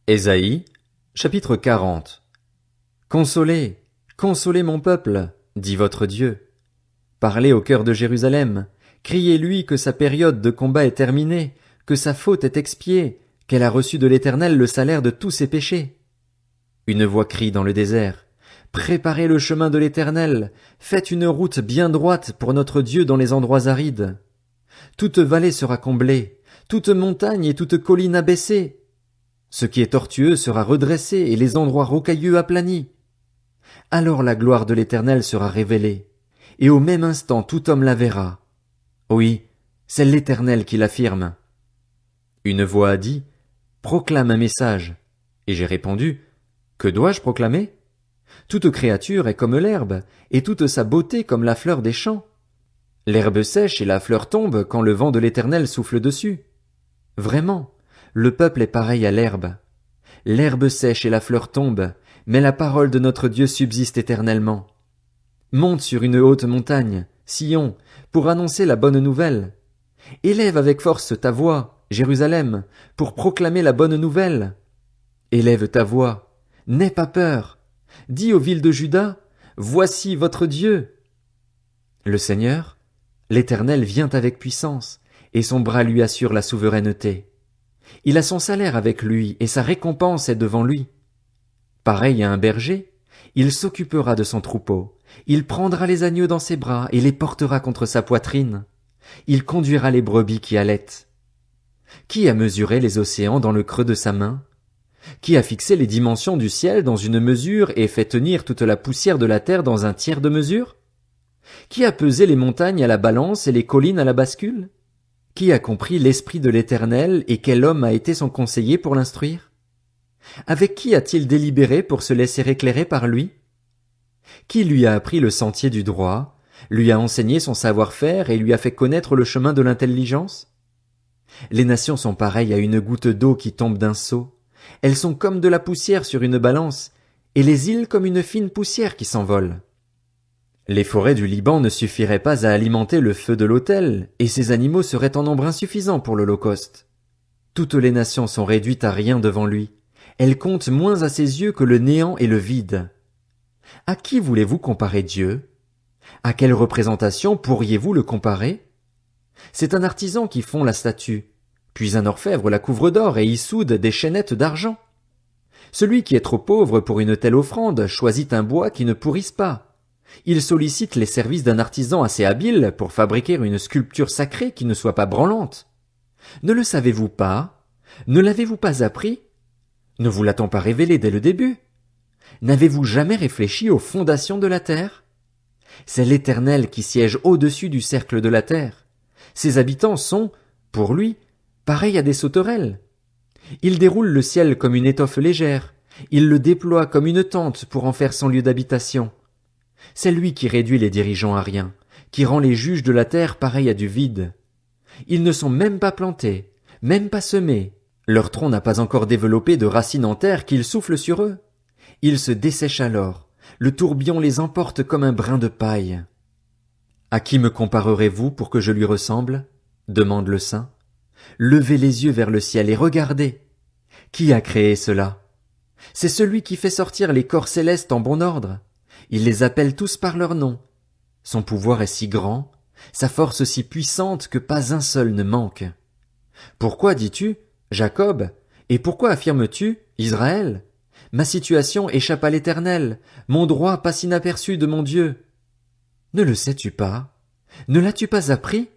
Ésaïe, chapitre 40. Consolez, consolez mon peuple, dit votre Dieu. Parlez au cœur de Jérusalem, criez-lui que sa période de combat est terminée, que sa faute est expiée, qu'elle a reçu de l'Éternel le salaire de tous ses péchés. Une voix crie dans le désert. Préparez le chemin de l'Éternel, faites une route bien droite pour notre Dieu dans les endroits arides. Toute vallée sera comblée, toute montagne et toute colline abaissée. Ce qui est tortueux sera redressé et les endroits rocailleux aplanis. Alors la gloire de l'Éternel sera révélée, et au même instant tout homme la verra. Oui, c'est l'Éternel qui l'affirme. Une voix a dit, proclame un message. Et j'ai répondu, que dois-je proclamer? Toute créature est comme l'herbe, et toute sa beauté comme la fleur des champs. L'herbe sèche et la fleur tombe quand le vent de l'Éternel souffle dessus. Vraiment, le peuple est pareil à l'herbe. L'herbe sèche et la fleur tombe, mais la parole de notre Dieu subsiste éternellement. Monte sur une haute montagne, Sion, pour annoncer la bonne nouvelle. Élève avec force ta voix, Jérusalem, pour proclamer la bonne nouvelle. Élève ta voix, n'aie pas peur. Dis aux villes de Juda, voici votre Dieu. Le Seigneur, l'Éternel vient avec puissance, et son bras lui assure la souveraineté. Il a son salaire avec lui, et sa récompense est devant lui. Pareil à un berger, il s'occupera de son troupeau. Il prendra les agneaux dans ses bras et les portera contre sa poitrine. Il conduira les brebis qui allaitent. Qui a mesuré les océans dans le creux de sa main? Qui a fixé les dimensions du ciel dans une mesure et fait tenir toute la poussière de la terre dans un tiers de mesure? Qui a pesé les montagnes à la balance et les collines à la bascule? Qui a compris l'esprit de l'Éternel et quel homme a été son conseiller pour l'instruire? Avec qui a-t-il délibéré pour se laisser éclairer par lui? Qui lui a appris le sentier du droit, lui a enseigné son savoir-faire et lui a fait connaître le chemin de l'intelligence? Les nations sont pareilles à une goutte d'eau qui tombe d'un seau. Elles sont comme de la poussière sur une balance, et les îles comme une fine poussière qui s'envole. Les forêts du Liban ne suffiraient pas à alimenter le feu de l'autel, et ces animaux seraient en nombre insuffisant pour l'Holocauste. Toutes les nations sont réduites à rien devant lui. Elles comptent moins à ses yeux que le néant et le vide. À qui voulez-vous comparer Dieu? À quelle représentation pourriez-vous le comparer? C'est un artisan qui fond la statue, puis un orfèvre la couvre d'or et y soude des chaînettes d'argent. Celui qui est trop pauvre pour une telle offrande choisit un bois qui ne pourrisse pas. Il sollicite les services d'un artisan assez habile pour fabriquer une sculpture sacrée qui ne soit pas branlante. Ne le savez-vous pas? Ne l'avez-vous pas appris? Ne vous l'a-t-on pas révélé dès le début? N'avez-vous jamais réfléchi aux fondations de la terre? C'est l'Éternel qui siège au-dessus du cercle de la terre. Ses habitants sont, pour lui, pareils à des sauterelles. Il déroule le ciel comme une étoffe légère. Il le déploie comme une tente pour en faire son lieu d'habitation. C'est lui qui réduit les dirigeants à rien, qui rend les juges de la terre pareils à du vide. Ils ne sont même pas plantés, même pas semés. Leur tronc n'a pas encore développé de racines en terre qu'il souffle sur eux. Ils se dessèchent alors, le tourbillon les emporte comme un brin de paille. À qui me comparerez-vous pour que je lui ressemble? Demande le saint. Levez les yeux vers le ciel et regardez. Qui a créé cela? C'est celui qui fait sortir les corps célestes en bon ordre. Il les appelle tous par leur nom. Son pouvoir est si grand, sa force si puissante que pas un seul ne manque. Pourquoi dis-tu, Jacob, et pourquoi affirmes-tu, Israël? Ma situation échappe à l'Éternel, mon droit passe inaperçu de mon Dieu. Ne le sais-tu pas? Ne l'as-tu pas appris?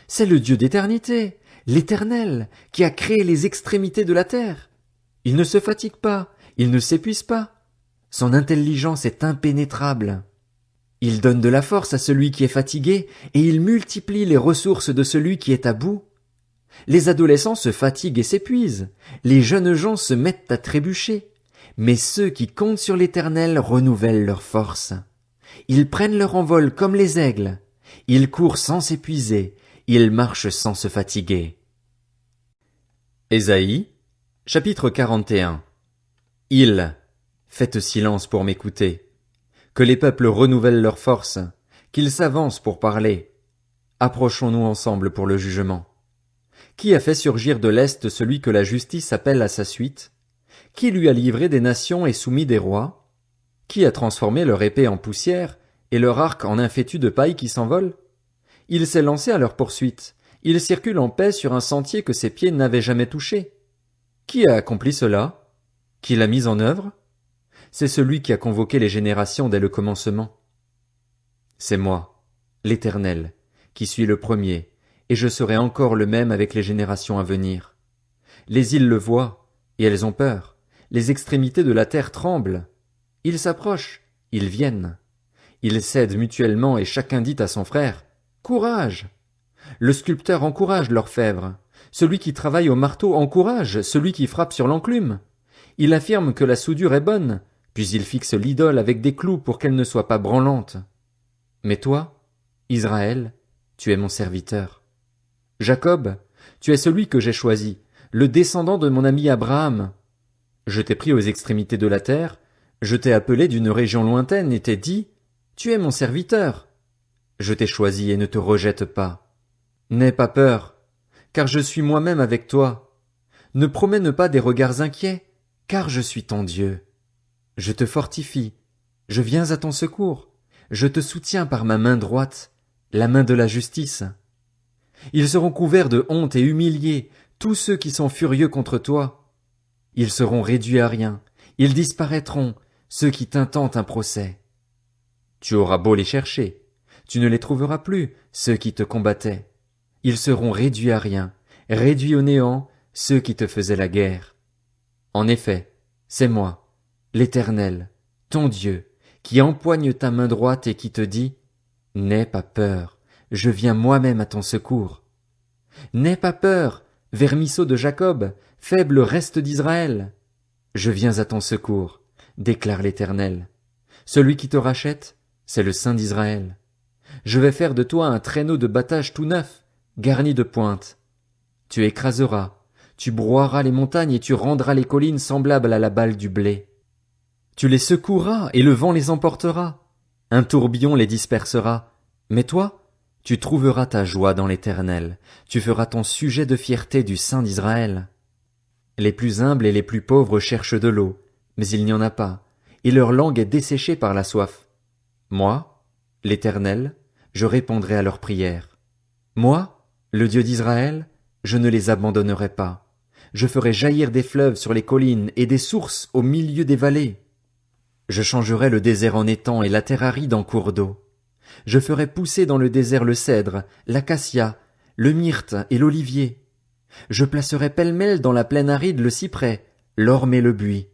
C'est le Dieu d'éternité, l'Éternel, qui a créé les extrémités de la terre. Il ne se fatigue pas, il ne s'épuise pas. Son intelligence est impénétrable. Il donne de la force à celui qui est fatigué, et il multiplie les ressources de celui qui est à bout. Les adolescents se fatiguent et s'épuisent, les jeunes gens se mettent à trébucher, mais ceux qui comptent sur l'Éternel renouvellent leurs forces. Ils prennent leur envol comme les aigles, ils courent sans s'épuiser, ils marchent sans se fatiguer. Ésaïe, chapitre 41. Faites silence pour m'écouter. Que les peuples renouvellent leurs forces, qu'ils s'avancent pour parler. Approchons-nous ensemble pour le jugement. Qui a fait surgir de l'Est celui que la justice appelle à sa suite? Qui lui a livré des nations et soumis des rois? Qui a transformé leur épée en poussière et leur arc en un fétu de paille qui s'envole? Il s'est lancé à leur poursuite. Il circule en paix sur un sentier que ses pieds n'avaient jamais touché. Qui a accompli cela? Qui l'a mis en œuvre? C'est celui qui a convoqué les générations dès le commencement. C'est moi, l'Éternel, qui suis le premier, et je serai encore le même avec les générations à venir. Les îles le voient, et elles ont peur. Les extrémités de la terre tremblent. Ils s'approchent, ils viennent. Ils cèdent mutuellement et chacun dit à son frère, « Courage !» Le sculpteur encourage l'orfèvre. Celui qui travaille au marteau encourage celui qui frappe sur l'enclume. Il affirme que la soudure est bonne, puis il fixe l'idole avec des clous pour qu'elle ne soit pas branlante. Mais toi, Israël, tu es mon serviteur. Jacob, tu es celui que j'ai choisi, le descendant de mon ami Abraham. Je t'ai pris aux extrémités de la terre, je t'ai appelé d'une région lointaine et t'ai dit, tu es mon serviteur. Je t'ai choisi et ne te rejette pas. N'aie pas peur, car je suis moi-même avec toi. Ne promène pas des regards inquiets, car je suis ton Dieu. Je te fortifie, je viens à ton secours, je te soutiens par ma main droite, la main de la justice. Ils seront couverts de honte et humiliés, tous ceux qui sont furieux contre toi. Ils seront réduits à rien, ils disparaîtront, ceux qui t'intentent un procès. Tu auras beau les chercher, tu ne les trouveras plus, ceux qui te combattaient. Ils seront réduits à rien, réduits au néant, ceux qui te faisaient la guerre. En effet, c'est moi, l'Éternel, ton Dieu, qui empoigne ta main droite et qui te dit, « N'aie pas peur, je viens moi-même à ton secours. » N'aie pas peur, vermisseau de Jacob, faible reste d'Israël. Je viens à ton secours, déclare l'Éternel. Celui qui te rachète, c'est le Saint d'Israël. Je vais faire de toi un traîneau de battage tout neuf, garni de pointes. Tu écraseras, tu broieras les montagnes et tu rendras les collines semblables à la balle du blé. Tu les secoueras et le vent les emportera. Un tourbillon les dispersera. Mais toi, tu trouveras ta joie dans l'Éternel. Tu feras ton sujet de fierté du Saint d'Israël. Les plus humbles et les plus pauvres cherchent de l'eau, mais il n'y en a pas, et leur langue est desséchée par la soif. Moi, l'Éternel, je répondrai à leurs prières. Moi, le Dieu d'Israël, je ne les abandonnerai pas. Je ferai jaillir des fleuves sur les collines et des sources au milieu des vallées. Je changerai le désert en étang et la terre aride en cours d'eau. Je ferai pousser dans le désert le cèdre, l'acacia, le myrte et l'olivier. Je placerai pêle-mêle dans la plaine aride le cyprès, l'orme et le buis.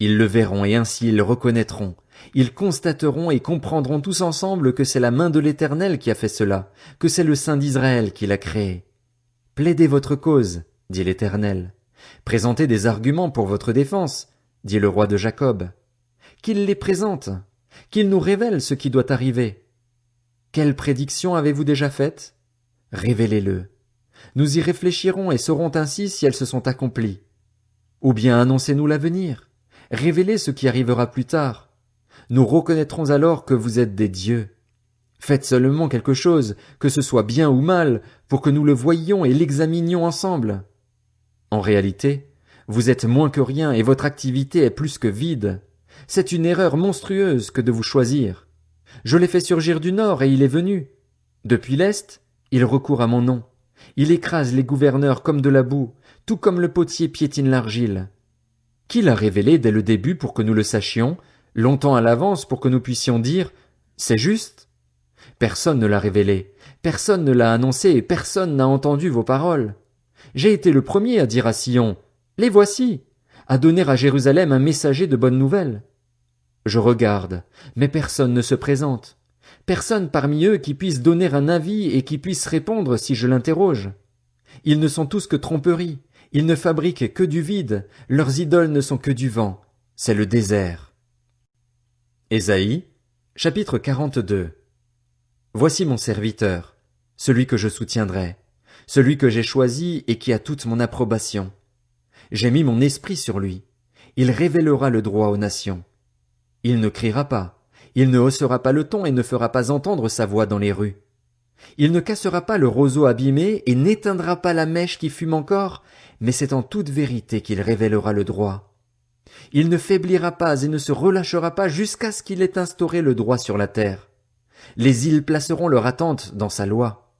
Ils le verront et ainsi ils le reconnaîtront. Ils constateront et comprendront tous ensemble que c'est la main de l'Éternel qui a fait cela, que c'est le Saint d'Israël qui l'a créé. Plaidez votre cause, dit l'Éternel. Présentez des arguments pour votre défense, dit le roi de Jacob. Qu'il les présente, qu'il nous révèle ce qui doit arriver. Quelles prédictions avez-vous déjà faites? Révélez-le. Nous y réfléchirons et saurons ainsi si elles se sont accomplies. Ou bien annoncez-nous l'avenir. Révélez ce qui arrivera plus tard. Nous reconnaîtrons alors que vous êtes des dieux. Faites seulement quelque chose, que ce soit bien ou mal, pour que nous le voyions et l'examinions ensemble. En réalité, vous êtes moins que rien et votre activité est plus que vide. C'est une erreur monstrueuse que de vous choisir. Je l'ai fait surgir du nord et il est venu. Depuis l'est, il recourt à mon nom. Il écrase les gouverneurs comme de la boue, tout comme le potier piétine l'argile. Qui l'a révélé dès le début pour que nous le sachions, longtemps à l'avance pour que nous puissions dire « C'est juste ». Personne ne l'a révélé, personne ne l'a annoncé et personne n'a entendu vos paroles. J'ai été le premier à dire à Sion « Les voici », à donner à Jérusalem un messager de bonnes nouvelles. Je regarde, mais personne ne se présente. Personne parmi eux qui puisse donner un avis et qui puisse répondre si je l'interroge. Ils ne sont tous que tromperies, ils ne fabriquent que du vide, leurs idoles ne sont que du vent, c'est le désert. Ésaïe, chapitre 42. Voici mon serviteur, celui que je soutiendrai, celui que j'ai choisi et qui a toute mon approbation. J'ai mis mon esprit sur lui, il révélera le droit aux nations. Il ne criera pas, il ne haussera pas le ton et ne fera pas entendre sa voix dans les rues. Il ne cassera pas le roseau abîmé et n'éteindra pas la mèche qui fume encore, mais c'est en toute vérité qu'il révélera le droit. Il ne faiblira pas et ne se relâchera pas jusqu'à ce qu'il ait instauré le droit sur la terre. Les îles placeront leur attente dans sa loi.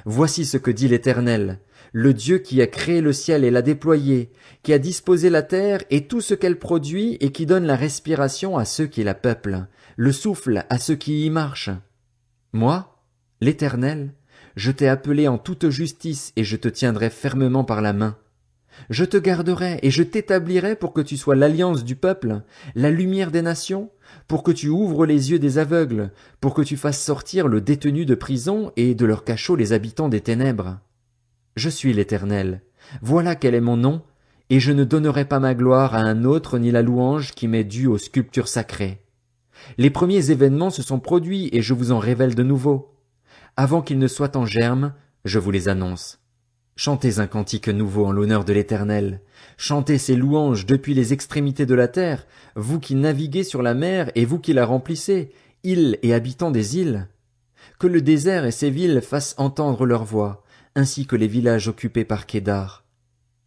Voici ce que dit l'Éternel, le Dieu qui a créé le ciel et l'a déployé, qui a disposé la terre et tout ce qu'elle produit et qui donne la respiration à ceux qui la peuplent, le souffle à ceux qui y marchent. Moi, l'Éternel, je t'ai appelé en toute justice et je te tiendrai fermement par la main. Je te garderai et je t'établirai pour que tu sois l'alliance du peuple, la lumière des nations, pour que tu ouvres les yeux des aveugles, pour que tu fasses sortir le détenu de prison et de leur cachot les habitants des ténèbres. Je suis l'Éternel, voilà quel est mon nom, et je ne donnerai pas ma gloire à un autre ni la louange qui m'est due aux sculptures sacrées. Les premiers événements se sont produits et je vous en révèle de nouveaux. Avant qu'ils ne soient en germe, je vous les annonce. Chantez un cantique nouveau en l'honneur de l'Éternel. Chantez ses louanges depuis les extrémités de la terre, vous qui naviguez sur la mer et vous qui la remplissez, îles et habitants des îles. Que le désert et ses villes fassent entendre leur voix, ainsi que les villages occupés par Kédar.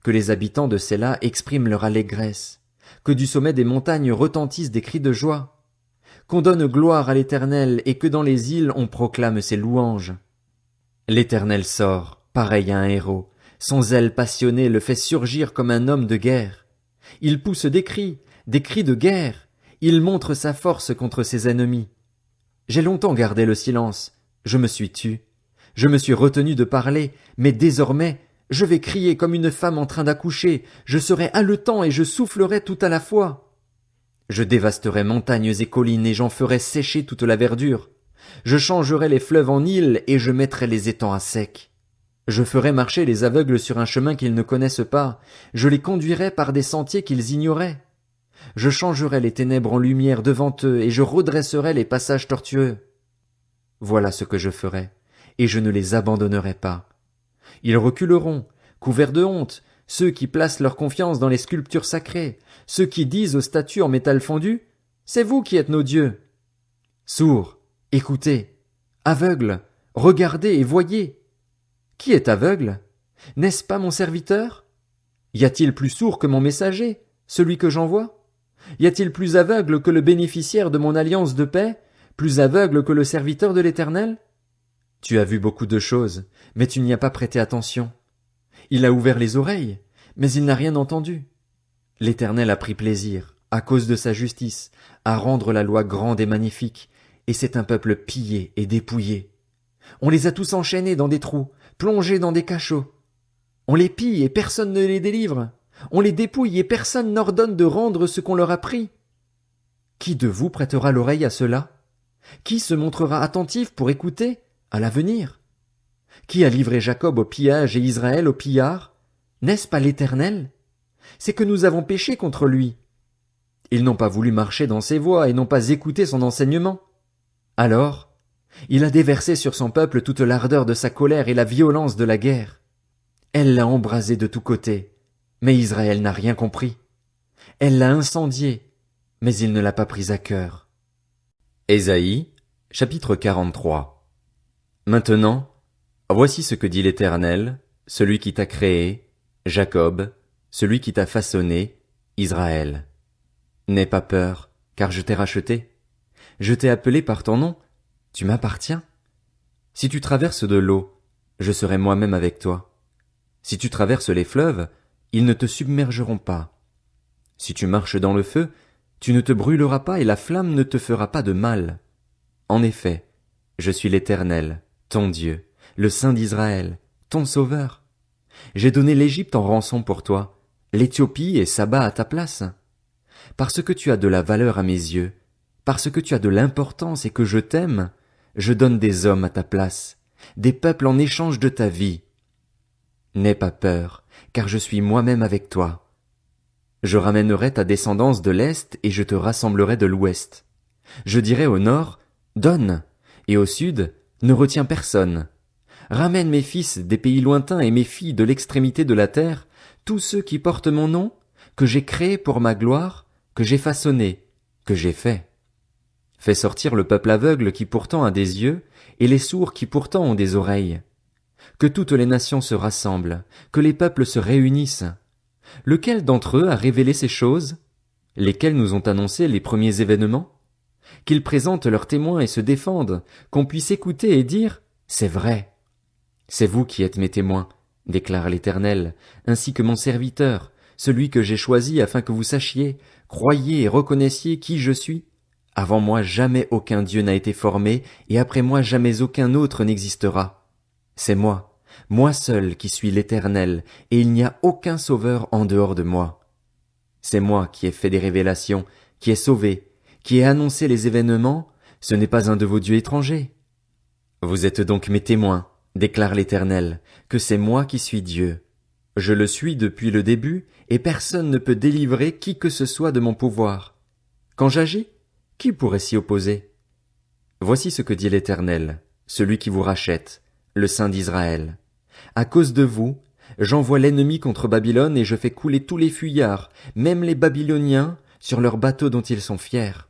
Que les habitants de Séla expriment leur allégresse. Que du sommet des montagnes retentissent des cris de joie. Qu'on donne gloire à l'Éternel et que dans les îles on proclame ses louanges. L'Éternel sort, pareil à un héros. Son zèle passionné le fait surgir comme un homme de guerre. Il pousse des cris de guerre. Il montre sa force contre ses ennemis. J'ai longtemps gardé le silence. Je me suis tu. Je me suis retenu de parler, mais désormais, je vais crier comme une femme en train d'accoucher. Je serai haletant et je soufflerai tout à la fois. Je dévasterai montagnes et collines et j'en ferai sécher toute la verdure. Je changerai les fleuves en îles et je mettrai les étangs à sec. Je ferai marcher les aveugles sur un chemin qu'ils ne connaissent pas. Je les conduirai par des sentiers qu'ils ignoraient. Je changerai les ténèbres en lumière devant eux et je redresserai les passages tortueux. Voilà ce que je ferai, et je ne les abandonnerai pas. Ils reculeront, couverts de honte, ceux qui placent leur confiance dans les sculptures sacrées, ceux qui disent aux statues en métal fondu, « C'est vous qui êtes nos dieux !» Sourds, écoutez. Aveugles, regardez et voyez. Qui est aveugle? N'est-ce pas mon serviteur? Y a-t-il plus sourd que mon messager, celui que j'envoie? Y a-t-il plus aveugle que le bénéficiaire de mon alliance de paix, plus aveugle que le serviteur de l'Éternel? Tu as vu beaucoup de choses, mais tu n'y as pas prêté attention. Il a ouvert les oreilles, mais il n'a rien entendu. L'Éternel a pris plaisir, à cause de sa justice, à rendre la loi grande et magnifique, et c'est un peuple pillé et dépouillé. On les a tous enchaînés dans des trous, plongés dans des cachots. On les pille et personne ne les délivre. On les dépouille et personne n'ordonne de rendre ce qu'on leur a pris. Qui de vous prêtera l'oreille à cela? Qui se montrera attentif pour écouter à l'avenir? Qui a livré Jacob au pillage et Israël au pillard? N'est-ce pas l'Éternel? C'est que nous avons péché contre lui. Ils n'ont pas voulu marcher dans ses voies et n'ont pas écouté son enseignement. Alors, il a déversé sur son peuple toute l'ardeur de sa colère et la violence de la guerre. Elle l'a embrasé de tous côtés, mais Israël n'a rien compris. Elle l'a incendié, mais il ne l'a pas pris à cœur. Ésaïe, chapitre 43. Maintenant, voici ce que dit l'Éternel, celui qui t'a créé, Jacob, celui qui t'a façonné, Israël. N'aie pas peur, car je t'ai racheté. Je t'ai appelé par ton nom, tu m'appartiens. Si tu traverses de l'eau, je serai moi-même avec toi. Si tu traverses les fleuves, ils ne te submergeront pas. Si tu marches dans le feu, tu ne te brûleras pas et la flamme ne te fera pas de mal. En effet, je suis l'Éternel, ton Dieu, le Saint d'Israël, ton Sauveur. J'ai donné l'Égypte en rançon pour toi, l'Éthiopie et Saba à ta place. Parce que tu as de la valeur à mes yeux, parce que tu as de l'importance et que je t'aime, je donne des hommes à ta place, des peuples en échange de ta vie. N'aie pas peur, car je suis moi-même avec toi. Je ramènerai ta descendance de l'Est et je te rassemblerai de l'Ouest. Je dirai au Nord, donne, et au Sud, ne retiens personne. Ramène mes fils des pays lointains et mes filles de l'extrémité de la terre, tous ceux qui portent mon nom, que j'ai créés pour ma gloire, que j'ai façonné, que j'ai fait. Fais sortir le peuple aveugle qui pourtant a des yeux, et les sourds qui pourtant ont des oreilles. Que toutes les nations se rassemblent, que les peuples se réunissent. Lequel d'entre eux a révélé ces choses? lesquels nous ont annoncé les premiers événements? Qu'ils présentent leurs témoins et se défendent, qu'on puisse écouter et dire, c'est vrai. C'est vous qui êtes mes témoins, déclare l'Éternel, ainsi que mon serviteur, celui que j'ai choisi afin que vous sachiez, croyiez et reconnaissiez qui je suis. Avant moi jamais aucun Dieu n'a été formé, et après moi jamais aucun autre n'existera. C'est moi seul qui suis l'Éternel, et il n'y a aucun sauveur en dehors de moi. C'est moi qui ai fait des révélations, qui ai sauvé, qui ai annoncé les événements, ce n'est pas un de vos dieux étrangers. Vous êtes donc mes témoins, déclare l'Éternel, que c'est moi qui suis Dieu. Je le suis depuis le début, et personne ne peut délivrer qui que ce soit de mon pouvoir. Quand j'agis, qui pourrait s'y opposer? Voici ce que dit l'Éternel, celui qui vous rachète, le Saint d'Israël. À cause de vous, j'envoie l'ennemi contre Babylone et je fais couler tous les fuyards, même les Babyloniens, sur leurs bateaux dont ils sont fiers.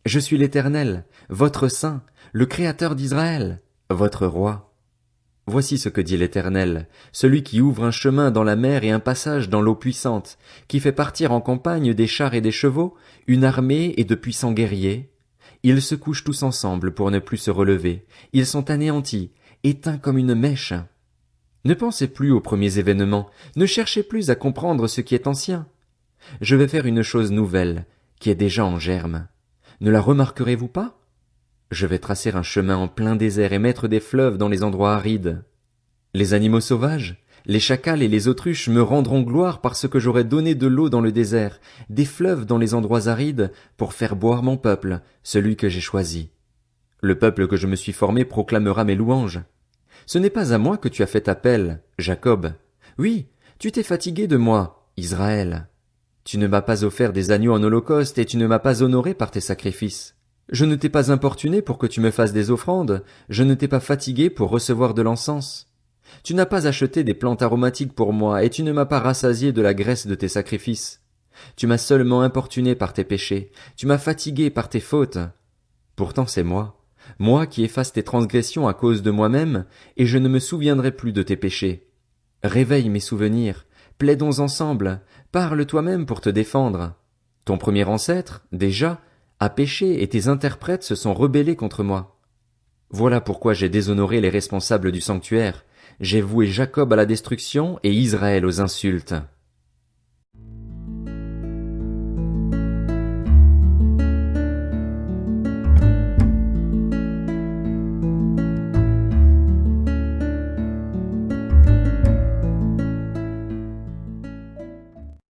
Je suis l'Éternel, votre Saint, le Créateur d'Israël, votre Roi. Voici ce que dit l'Éternel, celui qui ouvre un chemin dans la mer et un passage dans l'eau puissante, qui fait partir en campagne des chars et des chevaux, une armée et de puissants guerriers. Ils se couchent tous ensemble pour ne plus se relever, ils sont anéantis, éteints comme une mèche. Ne pensez plus aux premiers événements, ne cherchez plus à comprendre ce qui est ancien. Je vais faire une chose nouvelle, qui est déjà en germe. Ne la remarquerez-vous pas? Je vais tracer un chemin en plein désert et mettre des fleuves dans les endroits arides. Les animaux sauvages, les chacals et les autruches me rendront gloire parce que j'aurai donné de l'eau dans le désert, des fleuves dans les endroits arides, pour faire boire mon peuple, celui que j'ai choisi. Le peuple que je me suis formé proclamera mes louanges. Ce n'est pas à moi que tu as fait appel, Jacob. Oui, tu t'es fatigué de moi, Israël. Tu ne m'as pas offert des agneaux en holocauste et tu ne m'as pas honoré par tes sacrifices. Je ne t'ai pas importuné pour que tu me fasses des offrandes, je ne t'ai pas fatigué pour recevoir de l'encens. Tu n'as pas acheté des plantes aromatiques pour moi et tu ne m'as pas rassasié de la graisse de tes sacrifices. Tu m'as seulement importuné par tes péchés, tu m'as fatigué par tes fautes. Pourtant c'est moi qui efface tes transgressions à cause de moi-même, et je ne me souviendrai plus de tes péchés. Réveille mes souvenirs, plaidons ensemble, parle toi-même pour te défendre. Ton premier ancêtre, déjà, a péché et tes interprètes se sont rebellés contre moi. Voilà pourquoi j'ai déshonoré les responsables du sanctuaire, j'ai voué Jacob à la destruction et Israël aux insultes.